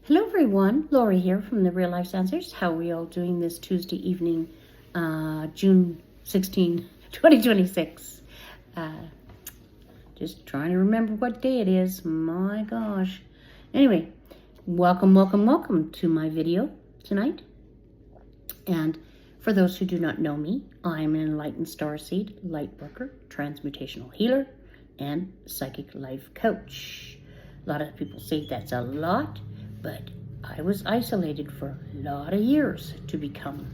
Hello everyone, Lori here from the Real Life Answers. How are we all doing this Tuesday evening, June 16, 2026? Just trying to remember what day it is. My gosh. Anyway, welcome to my video tonight. And for those who do not know me, I'm an enlightened starseed, light worker, transmutational healer, and psychic life coach. A lot of people say that's a lot, but I was isolated for a lot of years to become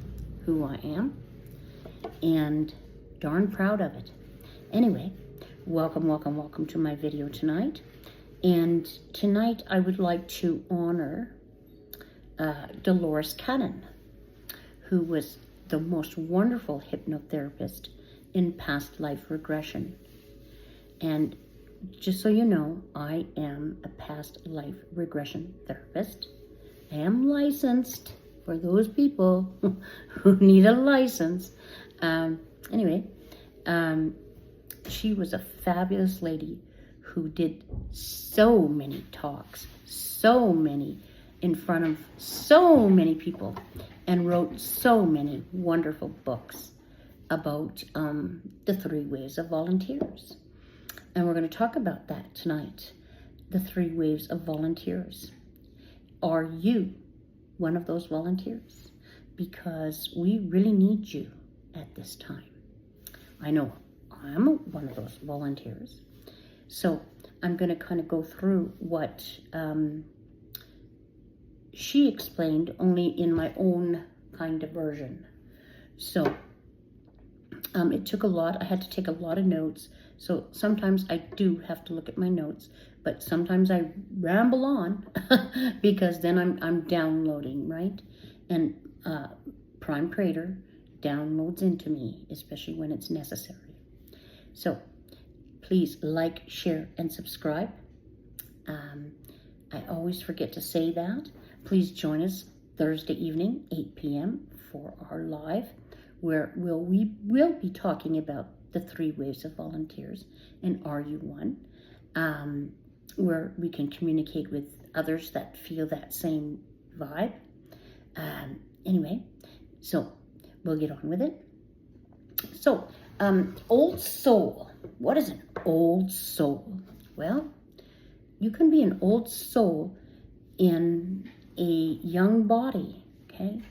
who I am, and darn proud of it. Anyway, welcome to my video tonight. And tonight I would like to honor Dolores Cannon, who was the most wonderful hypnotherapist in past life regression. And just so you know, I am a past life regression therapist. I am licensed for those people who need a license. Anyway, she was a fabulous lady who did so many talks, so many in front of so many people, and wrote so many wonderful books about the 3 waves of volunteers. And we're going to talk about that tonight, the 3 waves of volunteers. Are you one of those volunteers? Because we really need you at this time. I know I'm one of those volunteers. So I'm going to kind of go through what she explained, only in my own kind of version. So it took a lot. I had to take a lot of notes. So sometimes I do have to look at my notes, but sometimes I ramble on because then I'm downloading, right? And Prime Creator downloads into me, especially when it's necessary. So please like, share, and subscribe. I always forget to say that. Please join us Thursday evening, 8 p.m. for our live, where we will be talking about the 3 waves of volunteers and Are You One? Where we can communicate with others that feel that same vibe. Anyway, so we'll get on with it. So, old soul. What is an old soul? Well, you can be an old soul in a young body, okay?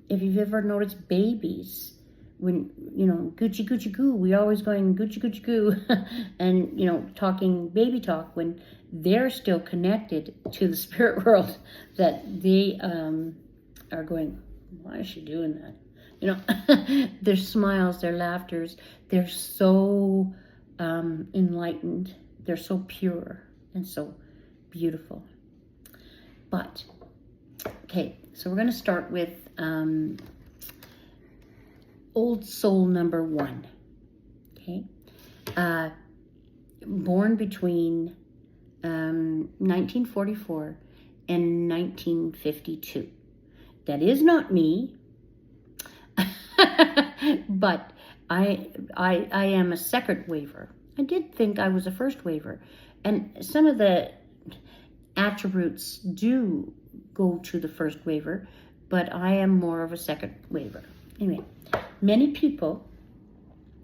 If you've ever noticed babies, when, Gucci Gucci goo, we always going Gucci Gucci goo, and, talking baby talk when they're still connected to the spirit world, that they are going, why is she doing that? Their smiles, their laughters, they're so enlightened, they're so pure and so beautiful. But, okay, so we're going to start with old soul number 1, okay? Born between 1944 and 1952. That is not me, but I am a second waver. I did think I was a first waver, and some of the attributes do go to the first waver, but I am more of a second waver. Anyway, many people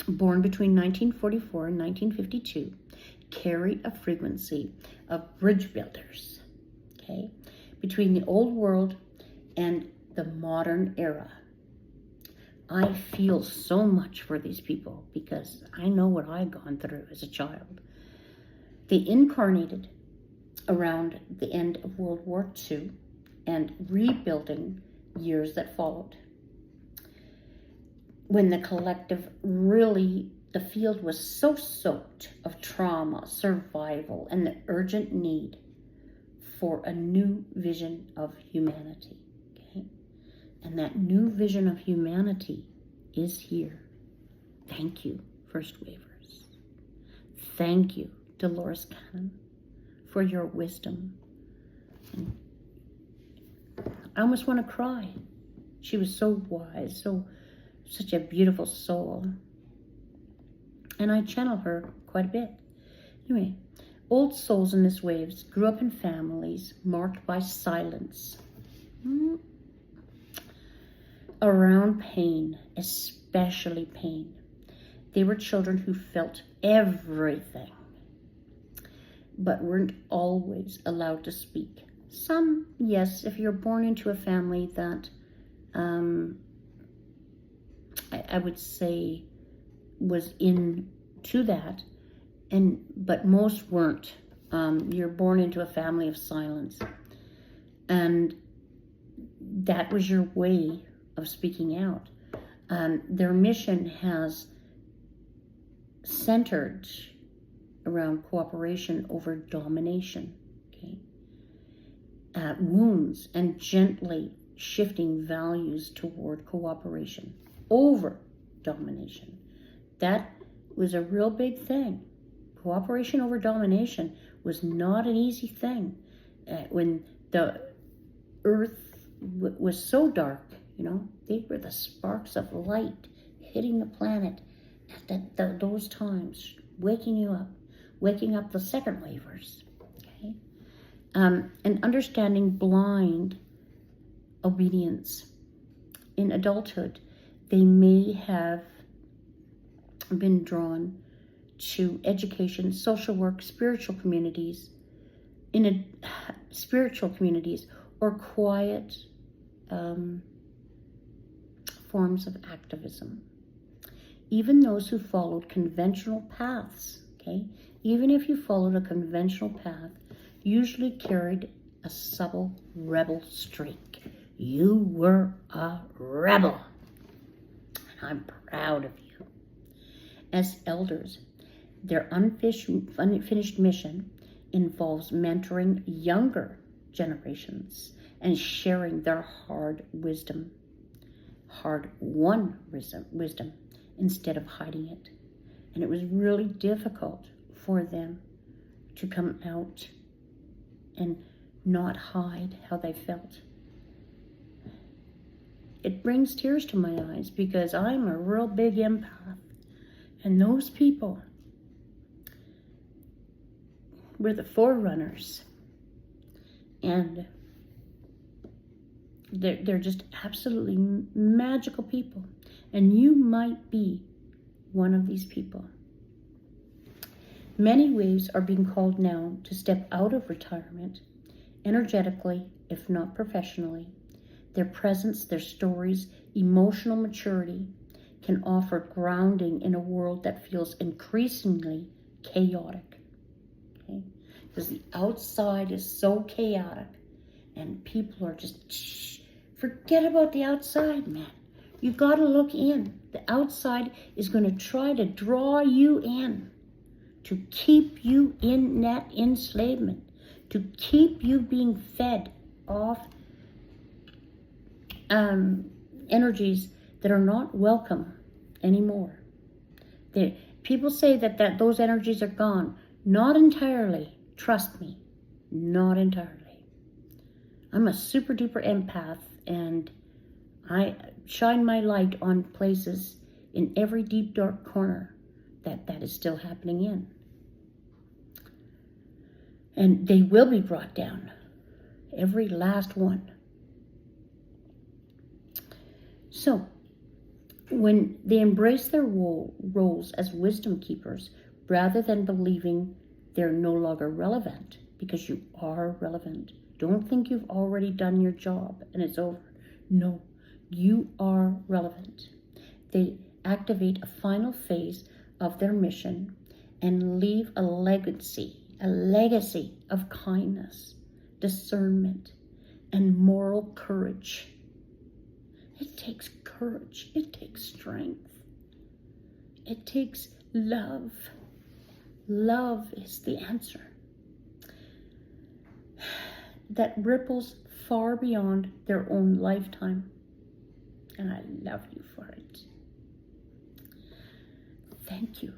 born between 1944 and 1952 carry a frequency of bridge builders, okay, between the old world and the modern era. I feel so much for these people because I know what I've gone through as a child. They incarnated around the end of World War II and rebuilding years that followed. When the collective really, the field was so soaked of trauma, survival, and the urgent need for a new vision of humanity, okay? And that new vision of humanity is here. Thank you, First Wavers. Thank you, Dolores Cannon, for your wisdom. And I almost want to cry. She was so wise, such a beautiful soul. And I channel her quite a bit. Anyway, Old souls in this waves grew up in families marked by silence around pain, especially pain. They were children who felt everything, but weren't always allowed to speak. Some, yes, if you're born into a family that I would say was into that, but most weren't. You're born into a family of silence, and that was your way of speaking out. Their mission has centered around cooperation over domination, okay? Wounds and gently shifting values toward cooperation over domination. That was a real big thing. Cooperation over domination was not an easy thing. When the earth was so dark, they were the sparks of light hitting the planet at those times, waking up the second wavers, okay? And understanding blind obedience. In adulthood, they may have been drawn to education, social work, spiritual communities, or quiet forms of activism. Even those who followed conventional paths, okay? Even if you followed a conventional path, usually carried a subtle rebel streak. You were a rebel. And I'm proud of you. As elders, their unfinished mission involves mentoring younger generations and sharing their hard-won wisdom instead of hiding it. And it was really difficult for them to come out and not hide how they felt. It brings tears to my eyes because I'm a real big empath. And those people were the forerunners. And they're just absolutely magical people. And you might be one of these people. Many waves are being called now to step out of retirement, energetically, if not professionally. Their presence, their stories, emotional maturity can offer grounding in a world that feels increasingly chaotic. Okay? Because the outside is so chaotic, and people are just, forget about the outside, man. You got to look in. The outside is going to try to draw you in, to keep you in that enslavement, to keep you being fed off energies that are not welcome anymore. People say that those energies are gone. Not entirely. Trust me, not entirely. I'm a super duper empath, and I shine my light on places in every deep dark corner that is still happening in. And they will be brought down. Every last one. So, when they embrace their roles as wisdom keepers, rather than believing they're no longer relevant, because you are relevant. Don't think you've already done your job and it's over. No, you are relevant. They activate a final phase of their mission and leave a legacy of kindness, discernment, and moral courage. It takes courage. It takes strength. It takes love. Love is the answer that ripples far beyond their own lifetime. And I love you for it. Thank you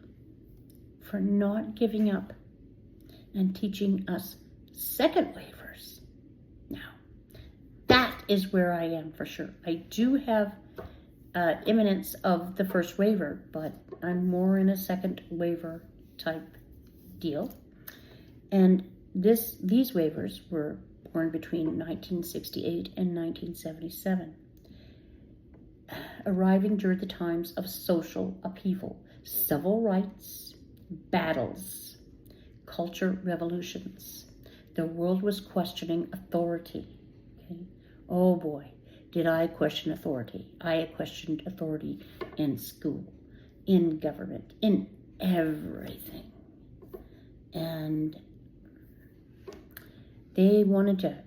for not giving up and teaching us second wavers. Now, that is where I am for sure. I do have imminence of the first waver, but I'm more in a second waver type deal. And these waivers were born between 1968 and 1977, arriving during the times of social upheaval, civil rights, battles, culture revolutions. The world was questioning authority. Okay? Oh boy, did I question authority. I questioned authority in school, in government, in everything. And they wanted to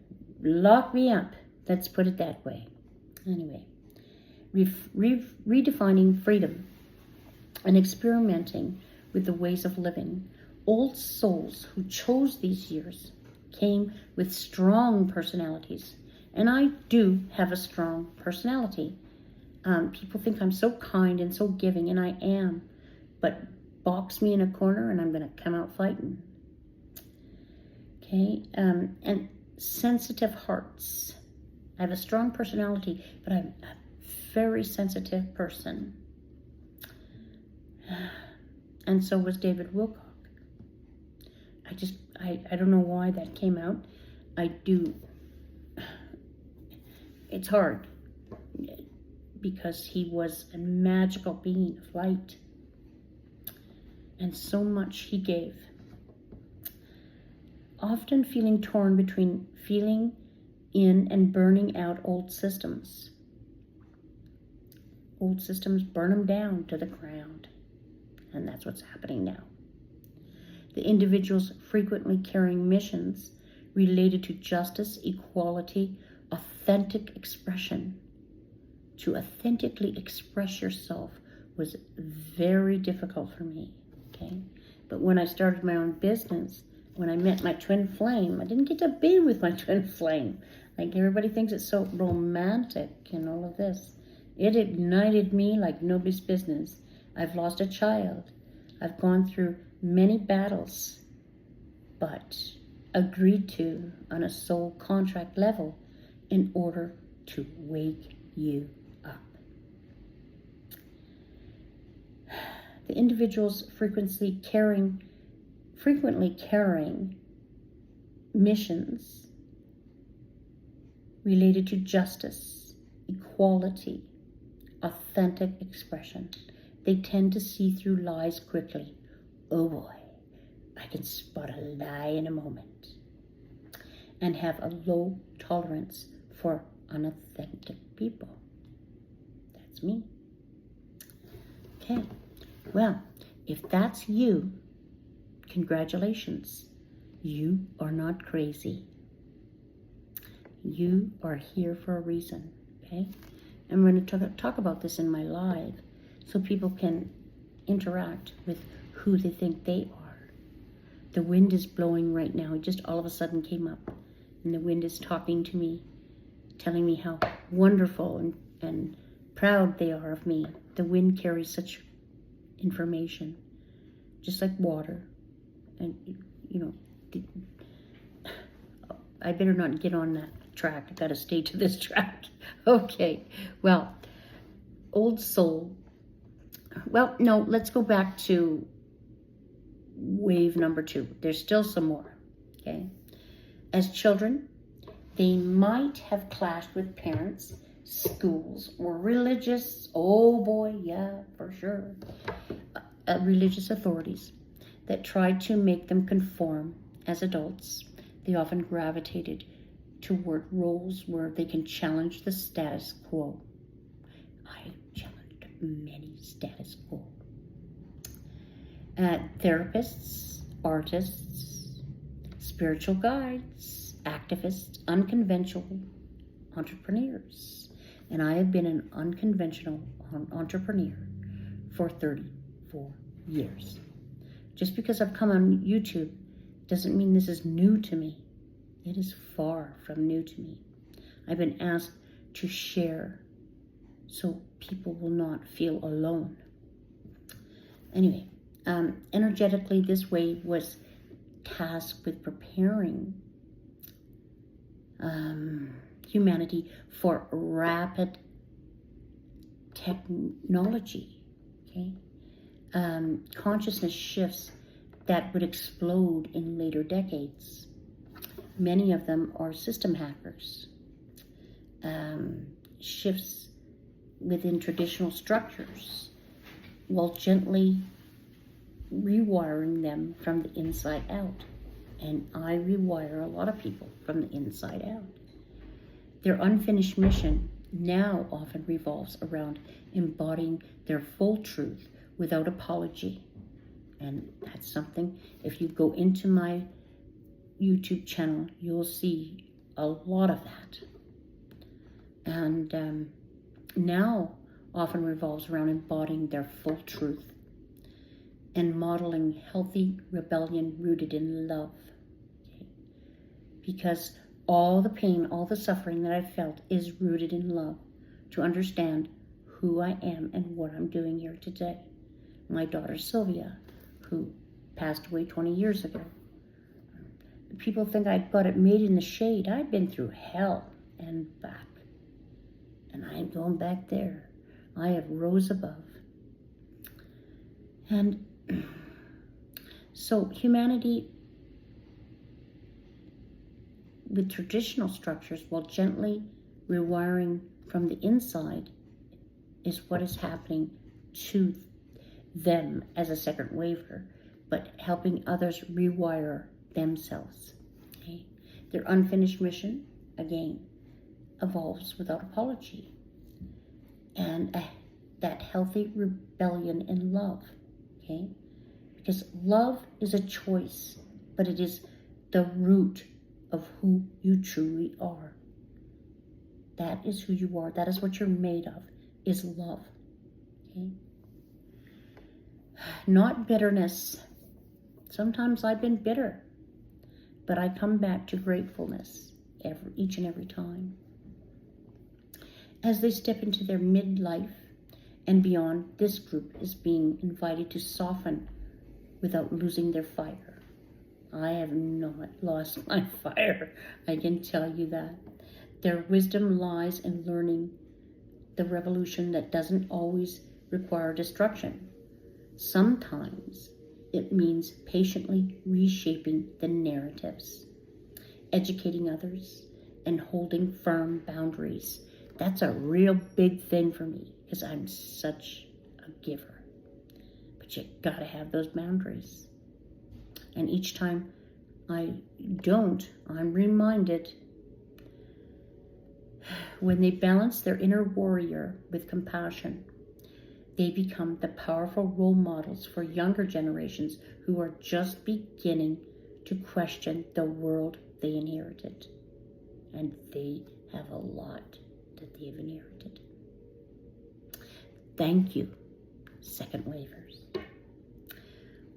lock me up. Let's put it that way. Anyway, redefining freedom and experimenting with the ways of living. Old souls who chose these years came with strong personalities. And I do have a strong personality. People think I'm so kind and so giving, and I am. But box me in a corner and I'm going to come out fighting. Okay, and sensitive hearts. I have a strong personality, but I'm a very sensitive person. And so was David Wilcock. I don't know why that came out. It's hard because he was a magical being of light. And so much he gave. Often feeling torn between feeling in and burning out old systems. Old systems, burn them down to the ground. And that's what's happening now. The individuals frequently carrying missions related to justice, equality, authentic expression. To authentically express yourself was very difficult for me, okay? But when I started my own business, when I met my twin flame, I didn't get to be with my twin flame. Like everybody thinks it's so romantic and all of this. It ignited me like nobody's business. I've lost a child. I've gone through many battles, but agreed to on a soul contract level in order to wake you up. The individuals frequently carrying missions related to justice, equality, authentic expression. They tend to see through lies quickly. Oh boy, I can spot a lie in a moment. And have a low tolerance for unauthentic people. That's me. Okay, well, if that's you, congratulations. You are not crazy. You are here for a reason, okay? I'm going to talk about this in my live so people can interact with who they think they are. The wind is blowing right now. It just all of a sudden came up, and the wind is talking to me, telling me how wonderful and proud they are of me. The wind carries such information, just like water. And, you know, I better not get on that track. I gotta stay to this track. Okay, well, old soul. Well, no, let's go back to wave number 2. There's still some more, okay? As children, they might have clashed with parents, schools, or religious, oh boy, yeah, for sure, religious authorities that tried to make them conform as adults. They often gravitated toward roles where they can challenge the status quo. I challenged many status quo. Therapists, artists, spiritual guides, activists, unconventional entrepreneurs. And I have been an unconventional entrepreneur for 34 years. Just because I've come on YouTube doesn't mean this is new to me. It is far from new to me. I've been asked to share so people will not feel alone. Anyway, energetically, this wave was tasked with preparing humanity for rapid technology, okay? Consciousness shifts that would explode in later decades. Many of them are system hackers, shifts within traditional structures, while gently rewiring them from the inside out. And I rewire a lot of people from the inside out. Their unfinished mission now often revolves around embodying their full truth without apology. And that's something, if you go into my YouTube channel, you'll see a lot of that. And now often revolves around embodying their full truth and modeling healthy rebellion rooted in love. Okay? Because all the pain, all the suffering that I've felt is rooted in love, to understand who I am and what I'm doing here today. My daughter Sylvia, who passed away 20 years ago. People think I've got it made in the shade. I've been through hell and back. And I ain't going back there. I have rose above. And so humanity, with traditional structures, while gently rewiring from the inside, is what is happening to them as a second waver, but helping others rewire themselves. Okay? Their unfinished mission, again, evolves without apology. And that healthy rebellion in love. Okay? Because love is a choice, but it is the root of who you truly are. That is who you are. That is what you're made of, is love. Okay? Not bitterness. Sometimes I've been bitter, but I come back to gratefulness each and every time. As they step into their midlife and beyond, this group is being invited to soften without losing their fire. I have not lost my fire, I can tell you that. Their wisdom lies in learning the revolution that doesn't always require destruction. Sometimes it means patiently reshaping the narratives, educating others, and holding firm boundaries. That's a real big thing for me because I'm such a giver. But you gotta have those boundaries. And each time I don't, I'm reminded, when they balance their inner warrior with compassion, they become the powerful role models for younger generations who are just beginning to question the world they inherited. And they have a lot that they've inherited. Thank you, second wavers.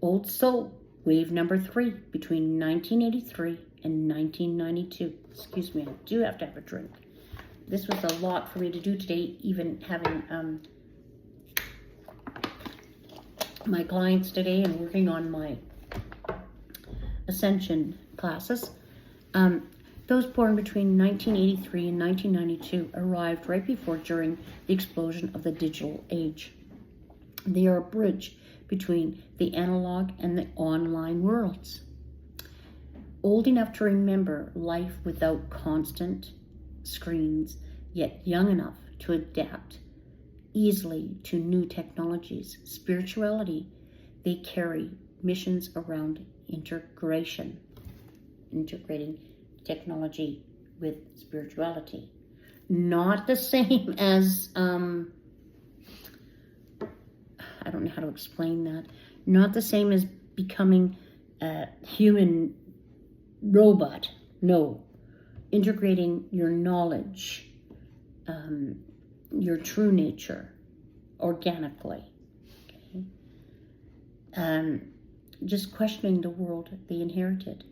Old Soul, wave number 3, between 1983 and 1992. Excuse me, I do have to have a drink. This was a lot for me to do today, even having my clients today and working on my Ascension classes. Those born between 1983 and 1992 arrived right before, during the explosion of the digital age. They are a bridge between the analog and the online worlds. Old enough to remember life without constant screens, yet young enough to adapt easily to new technologies. Spirituality, they carry missions around integration, integrating technology with spirituality. Not the same as, I don't know how to explain that. Not the same as becoming a human robot. No. Integrating your knowledge, your true nature, organically. Okay? Just questioning the world they inherited.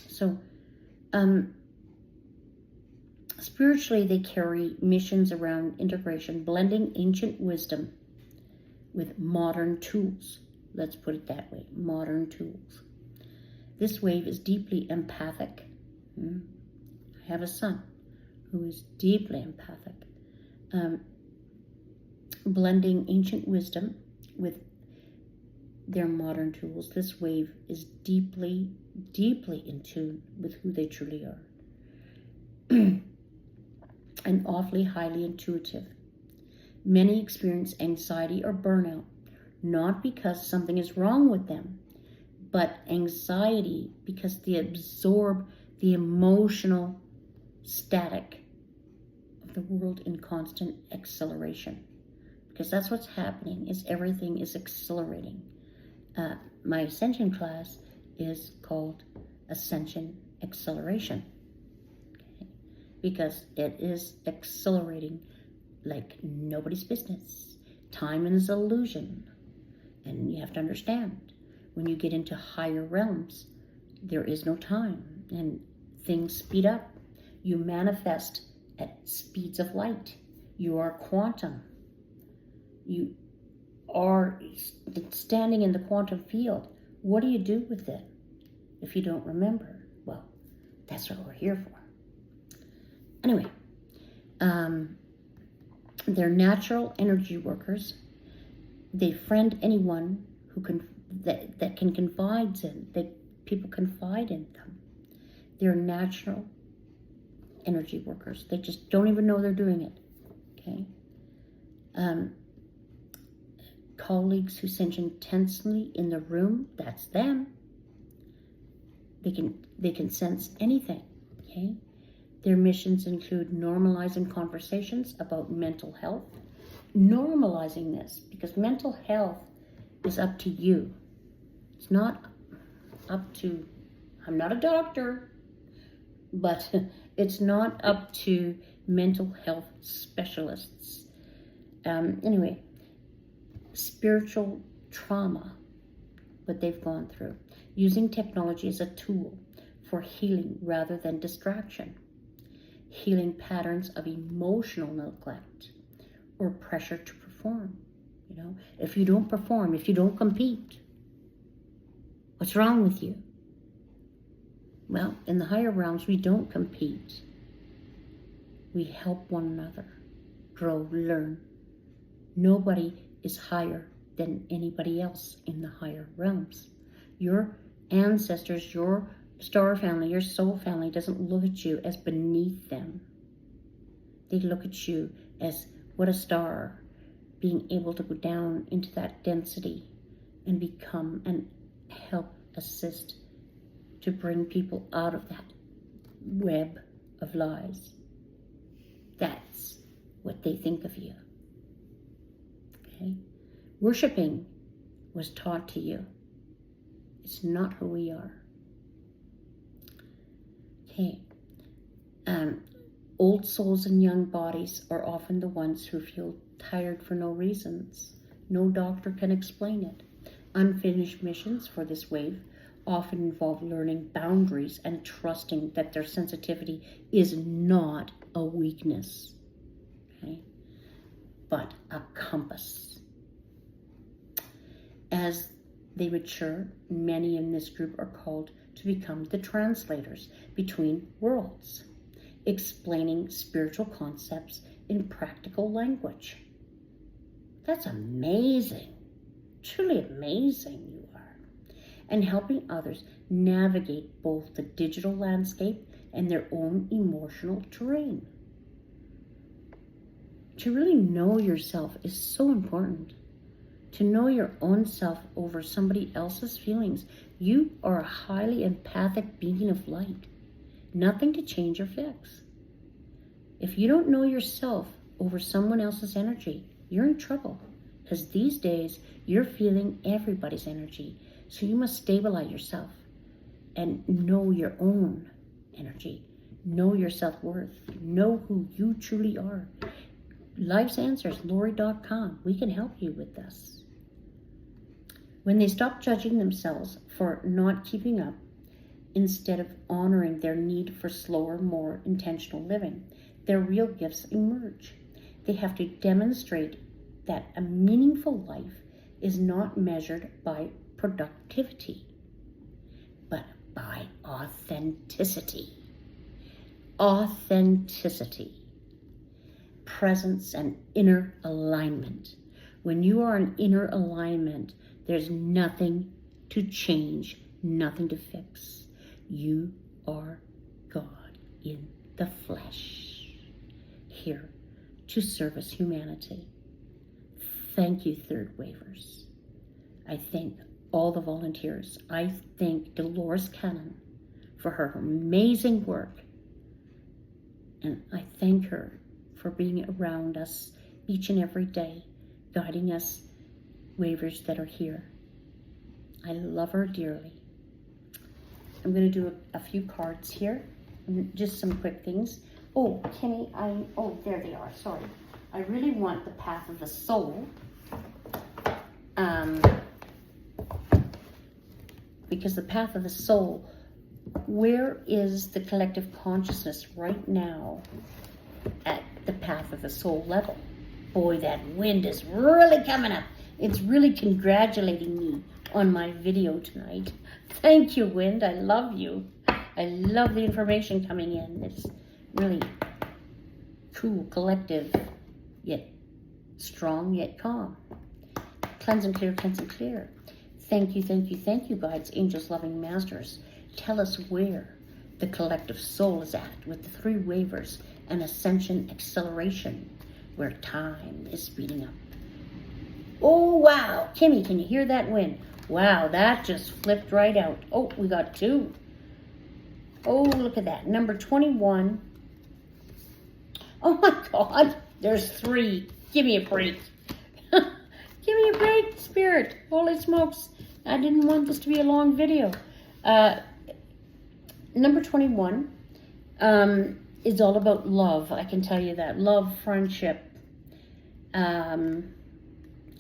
So, spiritually, they carry missions around integration, blending ancient wisdom with modern tools. Let's put it that way, modern tools. This wave is deeply empathic. I have a son who is deeply empathic, blending ancient wisdom with their modern tools, this wave is deeply, deeply in tune with who they truly are. And awfully highly intuitive. Many experience anxiety or burnout, not because something is wrong with them, but anxiety because they absorb the emotional static of the world in constant acceleration. Because that's what's happening, is everything is accelerating. My Ascension class is called Ascension Acceleration. Okay? Because it is accelerating like nobody's business. Time is an illusion. And you have to understand, when you get into higher realms, there is no time. And things speed up. You manifest at speeds of light. You are quantum. You are standing in the quantum field. What do you do with it if you don't remember? Well, that's what we're here for. Anyway, they're natural energy workers. They friend anyone who can that can confide in. That people confide in them. They're natural energy workers. They just don't even know they're doing it. Okay. Colleagues who sense intensely in the room, that's them. They can sense anything. Okay. Their missions include normalizing conversations about mental health. Normalizing this, because mental health is up to you. It's not up to, I'm not a doctor, but it's not up to mental health specialists. Anyway, spiritual trauma, what they've gone through, using technology as a tool for healing rather than distraction, healing patterns of emotional neglect or pressure to perform. You know, if you don't perform, if you don't compete, what's wrong with you? Well, in the higher realms, we don't compete. We help one another grow, learn. Nobody is higher than anybody else in the higher realms. Your ancestors, your star family, your soul family doesn't look at you as beneath them. They look at you as what a star, being able to go down into that density and become and help assist to bring people out of that web of lies. That's what they think of you. Okay? Worshipping was taught to you. It's not who we are. Okay. Old souls and young bodies are often the ones who feel tired for no reasons. No doctor can explain it. Unfinished missions for this wave often involve learning boundaries and trusting that their sensitivity is not a weakness, okay, but a compass. As they mature, many in this group are called to become the translators between worlds, explaining spiritual concepts in practical language. That's amazing, truly amazing you are. And helping others navigate both the digital landscape and their own emotional terrain. To really know yourself is so important. To know your own self over somebody else's feelings. You are a highly empathic being of light. Nothing to change or fix. If you don't know yourself over someone else's energy, you're in trouble. Because these days, you're feeling everybody's energy. So you must stabilize yourself and know your own energy. Know your self-worth. Know who you truly are. Life's Answers, Lori.com. We can help you with this. When they stop judging themselves for not keeping up, instead of honoring their need for slower, more intentional living, their real gifts emerge. They have to demonstrate that a meaningful life is not measured by productivity, but by authenticity. Authenticity. Presence and inner alignment. When you are in inner alignment, There's nothing to change, nothing to fix. You are God in the flesh, here to service humanity. Thank you, Third Wavers. I thank all the volunteers. I thank Dolores Cannon for her amazing work. And I thank her for being around us each and every day, guiding us Wavers that are here. I love her dearly. I'm going to do a few cards here, just some quick things. Oh, Kenny, there they are, sorry. I really want the Path of the Soul. Because the Path of the Soul, where is the collective consciousness right now at the Path of the Soul level? Boy, that wind is really coming up. It's really congratulating me on my video tonight. Thank you, wind. I love you. I love the information coming in. It's really cool, collective, yet strong, yet calm. Cleanse and clear, cleanse and clear. Thank you, thank you, thank you, guides, angels, loving masters. Tell us where the collective soul is at with the three Wavers and ascension acceleration, where time is speeding up. Oh, wow. Kimmy, can you hear that wind? Wow, that just flipped right out. Oh, we got two. Oh, look at that. Number 21. Oh, my God. There's three. Give me a break. Give me a break, Spirit. Holy smokes. I didn't want this to be a long video. Number 21 is all about love. I can tell you that. Love, friendship,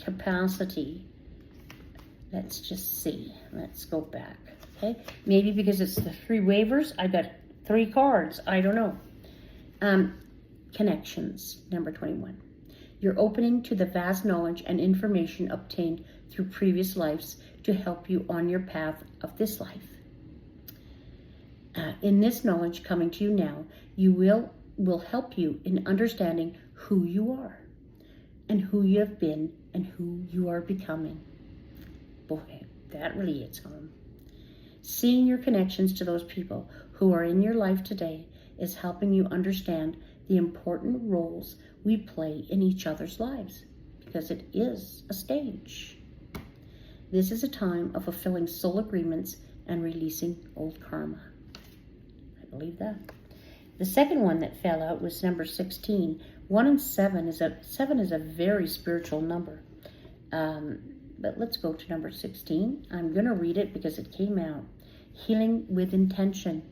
capacity. Let's just see. Let's go back. Okay. Maybe because it's the three Wavers, I got three cards. I don't know. Connections, number 21. You're opening to the vast knowledge and information obtained through previous lives to help you on your path of this life. In this knowledge coming to you now, you will help you in understanding who you are and who you have been and who you are becoming. Boy, that really hits home. Seeing your connections to those people who are in your life today is helping you understand the important roles we play in each other's lives, because it is a stage. This is a time of fulfilling soul agreements and releasing old karma. I believe that. The second one that fell out was number 16. 1 and 7 is a very spiritual number. But let's go to number 16. I'm going to read it because it came out. Healing with intention.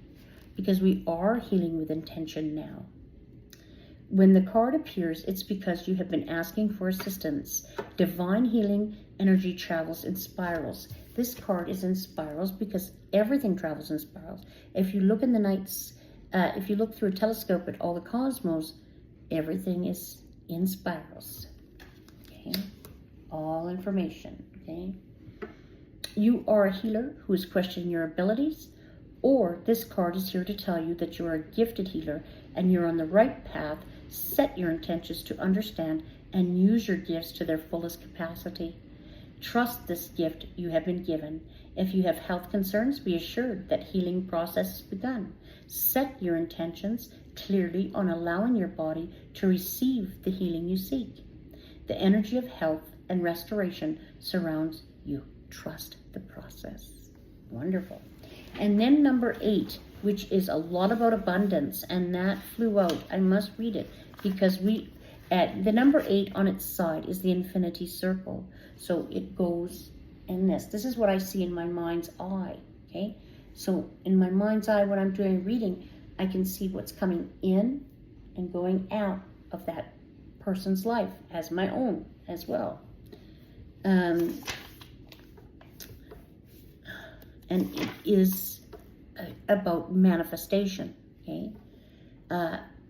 Because we are healing with intention now. When the card appears, it's because you have been asking for assistance. Divine healing energy travels in spirals. This card is in spirals because everything travels in spirals. If you look in the nights, if you look through a telescope at all the cosmos, everything is in spirals. Okay? All information. Okay? You are a healer who is questioning your abilities, or this card is here to tell you that you're a gifted healer and you're on the right path. Set your intentions to understand and use your gifts to their fullest capacity. Trust this gift you have been given. If you have health concerns, be assured that healing process has begun. Set your intentions clearly on allowing your body to receive the healing you seek. The energy of health and restoration surrounds you. Trust the process. Wonderful. And then number 8, which is a lot about abundance, and that flew out. I must read it because the number 8 on its side is the infinity circle. So it goes in this. This is what I see in my mind's eye. Okay. So in my mind's eye, when I'm doing reading, I can see what's coming in and going out of that person's life as my own as well. And it is about manifestation. Okay.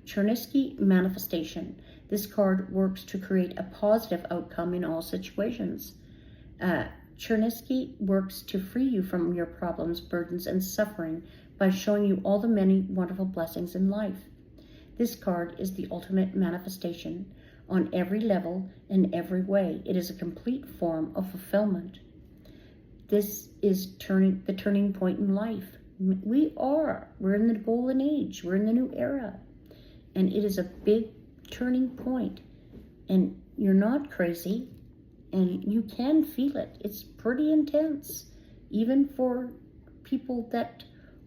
Chernisky manifestation. This card works to create a positive outcome in all situations. Chernisky works to free you from your problems, burdens, and suffering by showing you all the many wonderful blessings in life. This card is the ultimate manifestation on every level, in every way. It is a complete form of fulfillment. This is the turning point in life. We're in the golden age. We're in the new era. And it is a big turning point. And you're not crazy. And you can feel it. It's pretty intense. Even for people that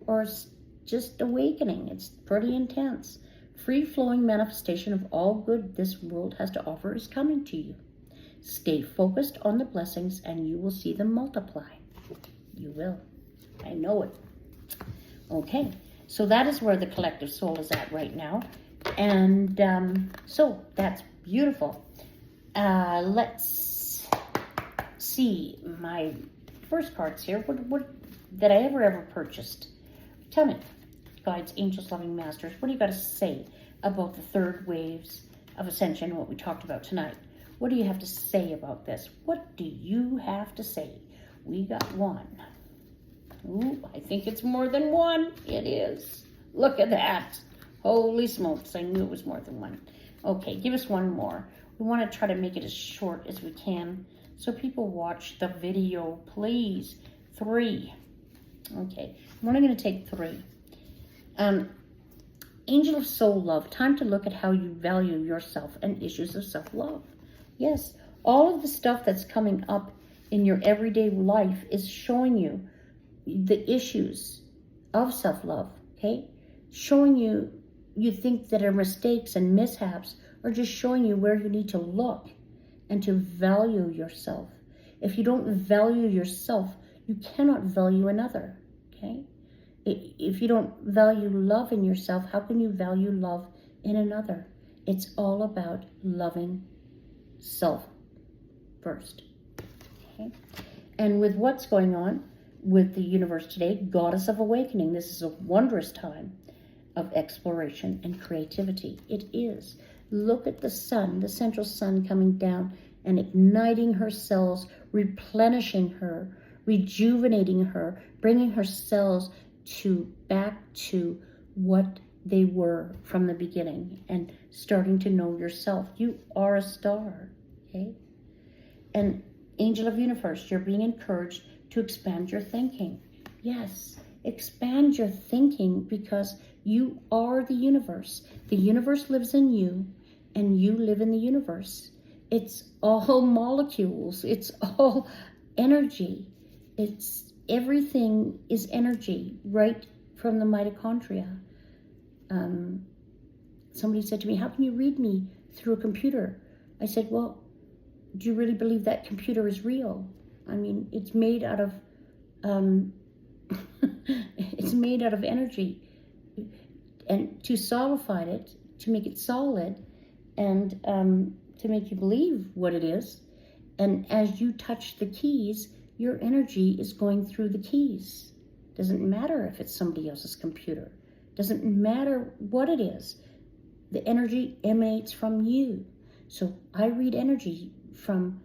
are just awakening. It's pretty intense. Free-flowing manifestation of all good this world has to offer is coming to you. Stay focused on the blessings and you will see them multiply. You will. I know it. Okay, so that is where the collective soul is at right now. And so that's beautiful. Let's see my first cards here. What that I ever purchased. Tell me, guides, angels, loving masters, what do you got to say about the third waves of ascension, what we talked about tonight? What do you have to say about this? What do you have to say? We got one. Ooh, I think it's more than one. It is. Look at that. Holy smokes, I knew it was more than one. Okay, give us one more. We want to try to make it as short as we can so people watch the video, please. 3. Okay, I'm only going to take 3. Angel of Soul Love, time to look at how you value yourself and issues of self-love. Yes, all of the stuff that's coming up in your everyday life is showing you the issues of self-love, okay? Showing you think that are mistakes and mishaps, or just showing you where you need to look and to value yourself. If you don't value yourself, you cannot value another, okay? If you don't value love in yourself, how can you value love in another? It's all about loving self first, okay? And with what's going on with the universe today, Goddess of Awakening, this is a wondrous time of exploration and creativity. It is. Look at the sun, the central sun coming down and igniting her cells, replenishing her, rejuvenating her, bringing her cells back to what they were from the beginning and starting to know yourself. You are a star, okay? And Angel of Universe, you're being encouraged to expand your thinking. Yes, expand your thinking because you are the universe. The universe lives in you and you live in the universe. It's all molecules. It's all energy. Everything is energy, right from the mitochondria. Somebody said to me, how can you read me through a computer? I said, well, do you really believe that computer is real? I mean, it's made out of it's made out of energy. And to solidify it, to make it solid, and to make you believe what it is. And as you touch the keys, your energy is going through the keys. Doesn't matter if it's somebody else's computer. Doesn't matter what it is. The energy emanates from you. So I read energy from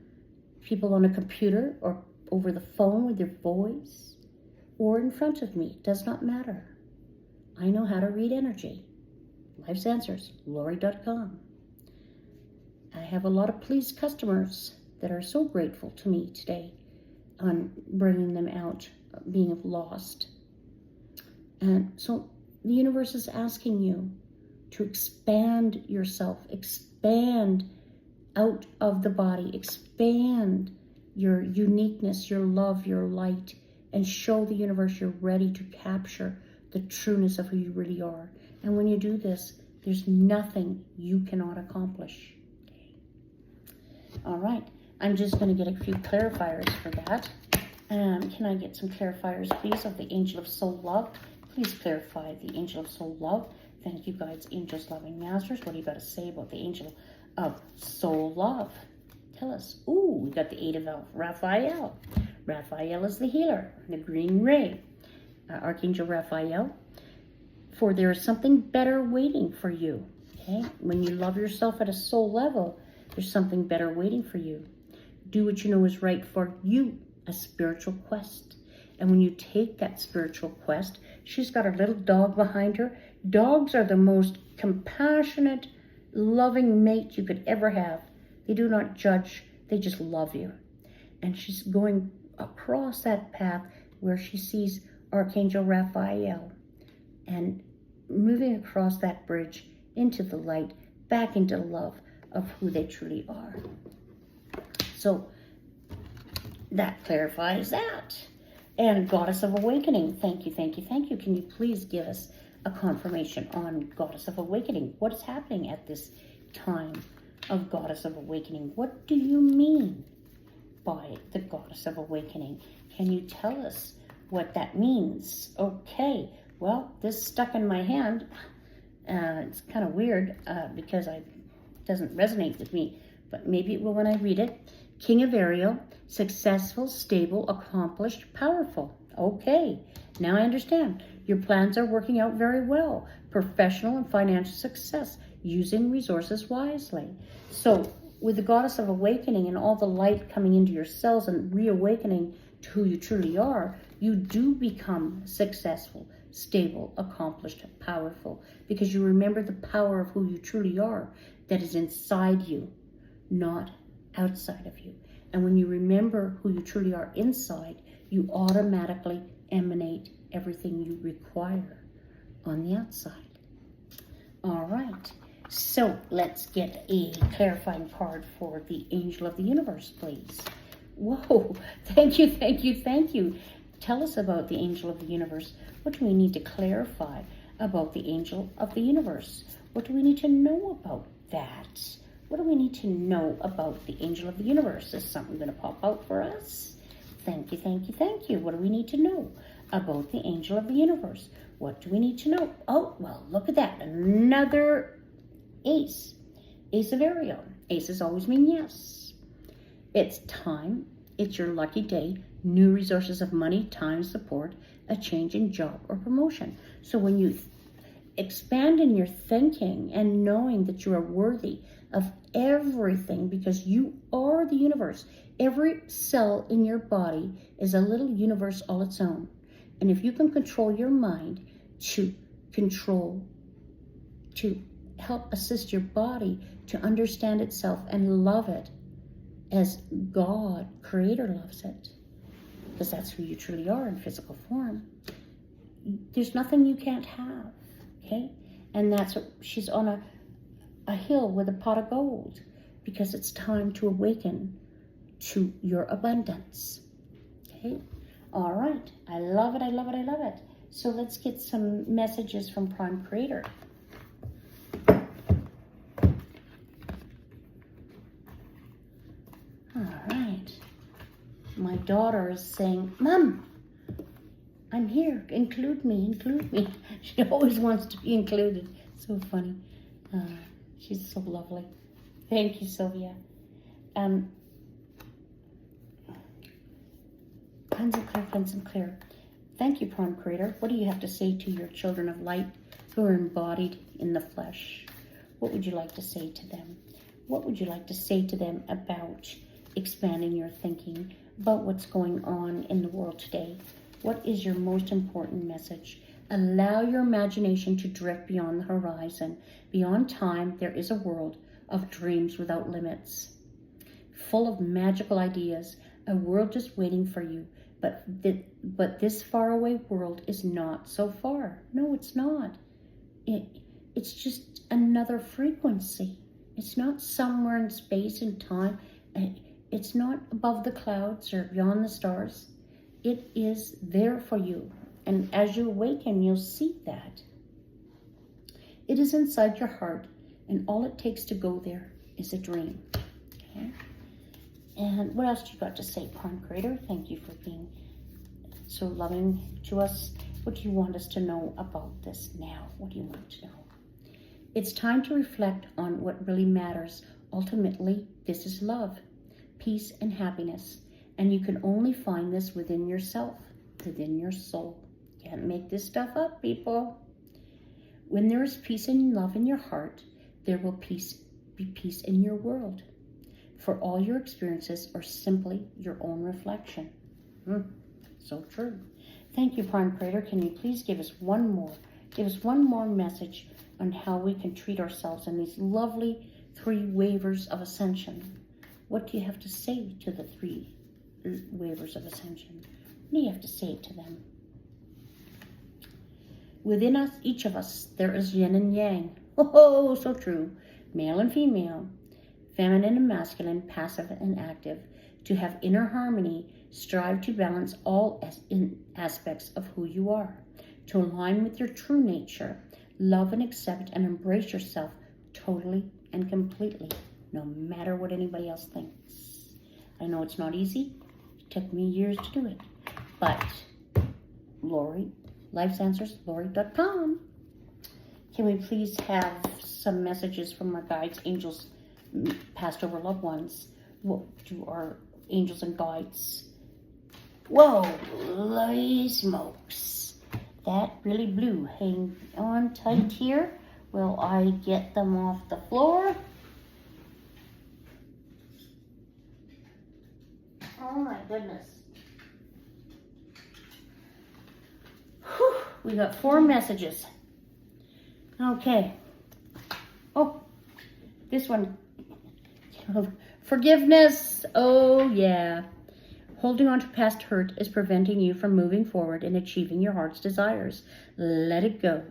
people on a computer or over the phone with their voice or in front of me. It does not matter. I know how to read energy. Life's Answers, Lori.com. I have a lot of pleased customers that are so grateful to me today on bringing them out, being lost. And so the universe is asking you to expand yourself, expand out of the body, expand your uniqueness, your love, your light, and show the universe you're ready to capture the trueness of who you really are. And when you do this, there's nothing you cannot accomplish. Okay. All right. I'm just going to get a few clarifiers for that. Can I get some clarifiers, please, of the Angel of Soul Love? Please clarify the Angel of Soul Love. Thank you, guides, angels, loving masters. What do you got to say about the Angel of Soul Love? Tell us. Ooh, we got the 8 of Raphael. Raphael is the healer, the green ray. Archangel Raphael. For there is something better waiting for you. Okay? When you love yourself at a soul level, there's something better waiting for you. Do what you know is right for you, a spiritual quest. And when you take that spiritual quest, she's got a little dog behind her. Dogs are the most compassionate, loving mate you could ever have. They do not judge. They just love you. And she's going across that path where she sees Archangel Raphael and moving across that bridge into the light, back into love of who they truly are. So that clarifies that. And Goddess of Awakening, thank you, thank you, thank you. Can you please give us a confirmation on Goddess of Awakening? What is happening at this time of Goddess of Awakening? What do you mean by the Goddess of Awakening? Can you tell us what that means? Okay, well, this stuck in my hand. It's kind of weird because it doesn't resonate with me, but maybe it will when I read it. King of Ariel, successful, stable, accomplished, powerful. Okay, now I understand. Your plans are working out very well. Professional and financial success, using resources wisely. So with the Goddess of Awakening and all the light coming into your cells and reawakening to who you truly are, you do become successful, stable, accomplished, powerful, because you remember the power of who you truly are that is inside you, not outside of you. And when you remember who you truly are inside, you automatically emanate everything you require on the outside. All right, so let's get a clarifying card for the Angel of the Universe, please. Whoa, thank you, thank you, thank you. Tell us about the Angel of the Universe. What do we need to clarify about the Angel of the Universe? What do we need to know about that? What do we need to know about the Angel of the Universe? Is something going to pop out for us? Thank you, thank you, thank you. What do we need to know about the Angel of the Universe? What do we need to know? Oh, well, look at that. Another ace. Ace of Ariel. Aces always mean yes. It's time. It's your lucky day. New resources of money, time, support, a change in job or promotion. So when you expand in your thinking and knowing that you are worthy of everything because you are the universe. Every cell in your body is a little universe all its own. And if you can control your mind to help assist your body to understand itself and love it as God, Creator, loves it, because that's who you truly are in physical form, there's nothing you can't have, okay? And that's what she's on a hill with a pot of gold, because it's time to awaken to your abundance. Okay? All right. I love it. I love it. I love it. So let's get some messages from Prime Creator. All right. My daughter is saying, Mom, I'm here. Include me. Include me. She always wants to be included. So funny. She's so lovely. Thank you, Sylvia. Cleanse and clear. Thank you, Prime Creator. What do you have to say to your children of light who are embodied in the flesh? What would you like to say to them? What would you like to say to them about expanding your thinking, about what's going on in the world today? What is your most important message? Allow your imagination to drift beyond the horizon. Beyond time, there is a world of dreams without limits, full of magical ideas, a world just waiting for you. But this faraway world is not so far. No, it's not. It's just another frequency. It's not somewhere in space and time. It's not above the clouds or beyond the stars. It is there for you. And as you awaken, you'll see that. It is inside your heart, and all it takes to go there is a dream. Okay? And what else do you got to say, Prime Creator? Thank you for being so loving to us. What do you want us to know about this now? What do you want to know? It's time to reflect on what really matters. Ultimately, this is love, peace, and happiness. And you can only find this within yourself, within your soul. Can't make this stuff up, people. When there is peace and love in your heart, there will be peace in your world. For all your experiences are simply your own reflection. So true. Thank you, Prime Creator. Can you please give us one more message on how we can treat ourselves in these lovely 3 waves of ascension? What do you have to say to the 3 waivers of ascension. What do you have to say to them? Within us, each of us, there is yin and yang. Oh, so true. Male and female, feminine and masculine, passive and active. To have inner harmony, strive to balance all aspects of who you are. To align with your true nature, love and accept and embrace yourself totally and completely, no matter what anybody else thinks. I know it's not easy. It took me years to do it. But Lori, lifesanswerslori.com. Can we please have some messages from our guides, angels, passed over loved ones? What do our angels and guides? Whoa, holy smokes. That really blew. Hang on tight here while I get them off the floor. Oh my goodness. Whew, we got 4 messages. Okay. Oh, this one. Forgiveness. Oh, yeah. Holding on to past hurt is preventing you from moving forward and achieving your heart's desires. Let it go.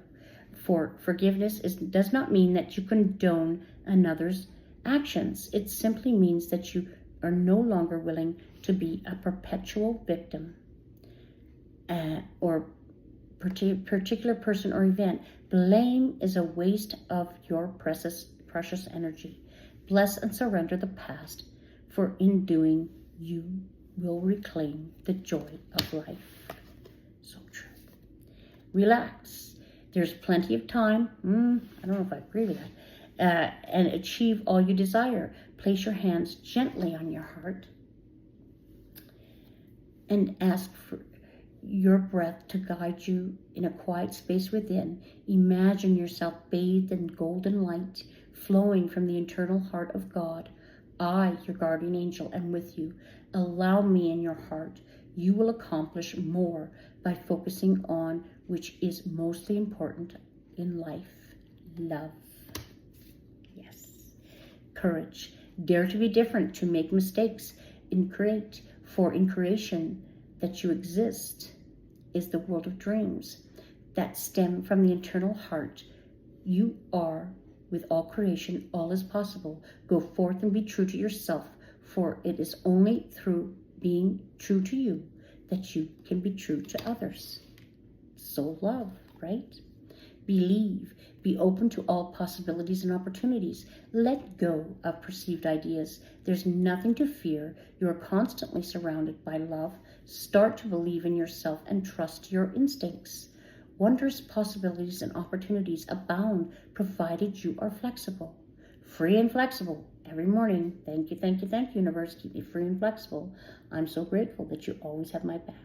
For forgiveness does not mean that you condone another's actions. It simply means that you are no longer willing to be a perpetual victim or particular person or event. Blame is a waste of your precious energy. Bless and surrender the past, for in doing, you will reclaim the joy of life. So true. Relax. There's plenty of time. I don't know if I agree with that. And achieve all you desire. Place your hands gently on your heart and ask for your breath to guide you in a quiet space within. Imagine yourself bathed in golden light flowing from the eternal heart of God. I, your guardian angel, am with you. Allow me in your heart. You will accomplish more by focusing on which is mostly important in life. Love. Yes. Courage. Dare to be different, to make mistakes, in creation that you exist is the world of dreams that stem from the eternal heart. You are with all creation, all is possible. Go forth and be true to yourself, for it is only through being true to you that you can be true to others. So love, right? Believe. Be open to all possibilities and opportunities. Let go of perceived ideas. There's nothing to fear. You are constantly surrounded by love. Start to believe in yourself and trust your instincts. Wondrous possibilities and opportunities abound, provided you are flexible. Free and flexible. Every morning, thank you, thank you, thank you, universe. Keep me free and flexible. I'm so grateful that you always have my back.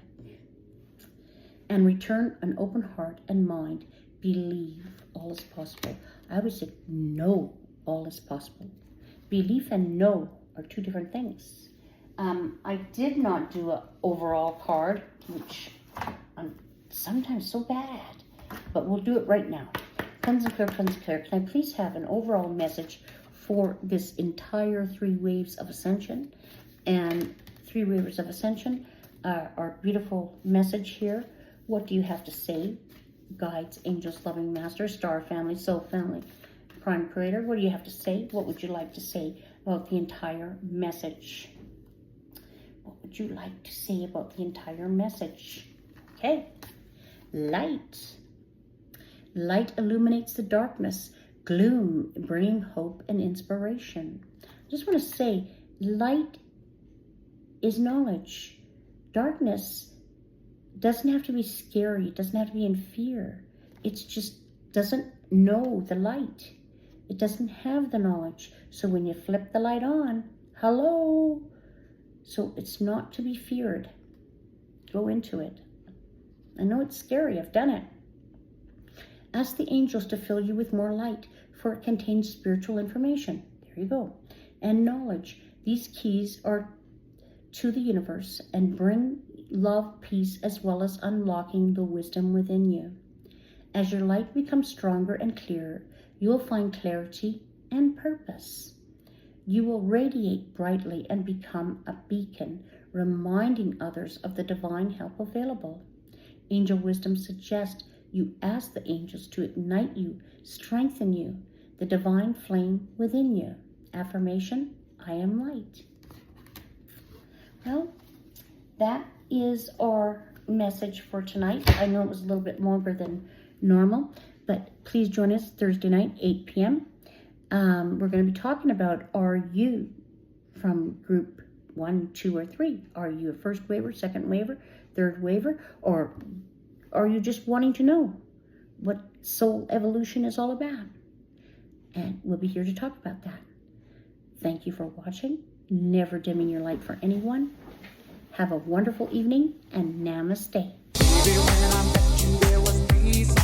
And return an open heart and mind. Believe all is possible. I always say, know all is possible. Belief and know are 2 different things. I did not do an overall card, which I'm sometimes so bad, but we'll do it right now. Cleanse and clear, cleanse and clear. Can I please have an overall message for this entire 3 waves of ascension? And 3 waves of ascension, our beautiful message here. What do you have to say? Guides, angels, loving masters, star family, soul family, prime creator. What do you have to say? What would you like to say about the entire message? What would you like to say about the entire message? Okay. Light. Light illuminates the darkness. Gloom, bringing hope and inspiration. I just want to say, light is knowledge. Darkness doesn't have to be scary. It doesn't have to be in fear. It just doesn't know the light. It doesn't have the knowledge. So when you flip the light on, hello. So it's not to be feared. Go into it. I know it's scary. I've done it. Ask the angels to fill you with more light, for it contains spiritual information. There you go. And knowledge. These keys are to the universe and bring love, peace, as well as unlocking the wisdom within you. As your light becomes stronger and clearer, you will find clarity and purpose. You will radiate brightly and become a beacon, reminding others of the divine help available. Angel wisdom suggests you ask the angels to ignite you, strengthen you, the divine flame within you. Affirmation, I am light. Well, that is our message for tonight. I know it was a little bit longer than normal, but please join us Thursday night, 8 p.m. We're going to be talking about, are you from group 1, 2, or 3? Are you a first waiver, second waiver, third waiver, or are you just wanting to know what soul evolution is all about? And we'll be here to talk about that. Thank you for watching. Never dimming your light for anyone. Have a wonderful evening, and namaste. Baby, when I met you, there was peace.